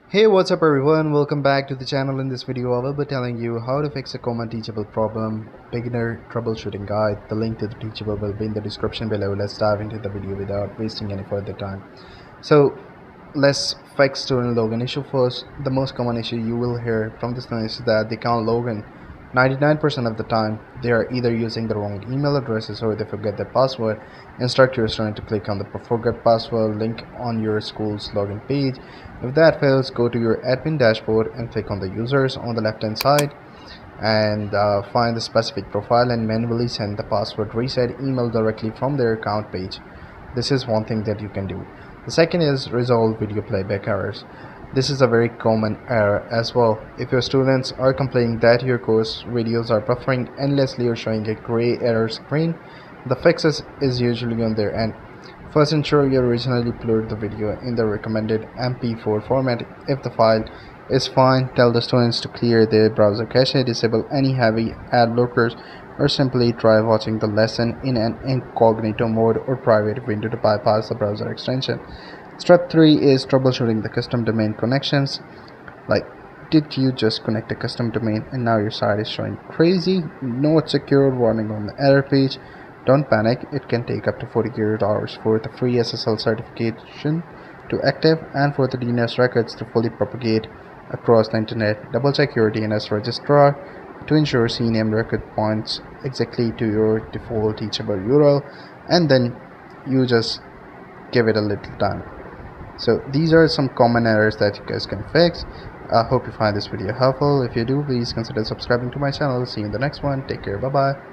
Hey, what's up everyone? Welcome back to the channel. In this video I will be telling you how to fix a common teachable problem, beginner troubleshooting guide. The link to the Teachable will be in the description below. Let's dive into the video without wasting any further time. So let's fix student login issue first. The most common issue you will hear from the students is that they can't log in. 99% of the time they are either using the wrong email addresses or they forget their password. Instruct your student to click on the forget password link on your school's login page. If that fails, go to your admin dashboard and click on the users on the left hand side and find the specific profile and manually send the password reset email directly from their account page. This is one thing that you can do. The second is resolve video playback errors. This is a very common error as well. If your students are complaining that your course videos are buffering endlessly or showing a gray error screen, the fix is usually on their end. First, ensure you originally upload the video in the recommended MP4 format. If the file is fine, tell the students to clear their browser cache, disable any heavy ad blockers, or simply try watching the lesson in an incognito mode or private window to bypass the browser extension. Step 3 is troubleshooting the custom domain connections. Like, did you just connect a custom domain and now your site is showing crazy, not secure warning on the error page? Don't panic, it can take up to 48 hours for the free SSL certification to active and for the DNS records to fully propagate across the internet. Double check your DNS registrar to ensure CNAME record points exactly to your default teachable URL, and then you just give it a little time. So these are some common errors that you guys can fix. I hope you find this video helpful. If you do, please consider subscribing to my channel. See you in the next one. Take care. Bye bye.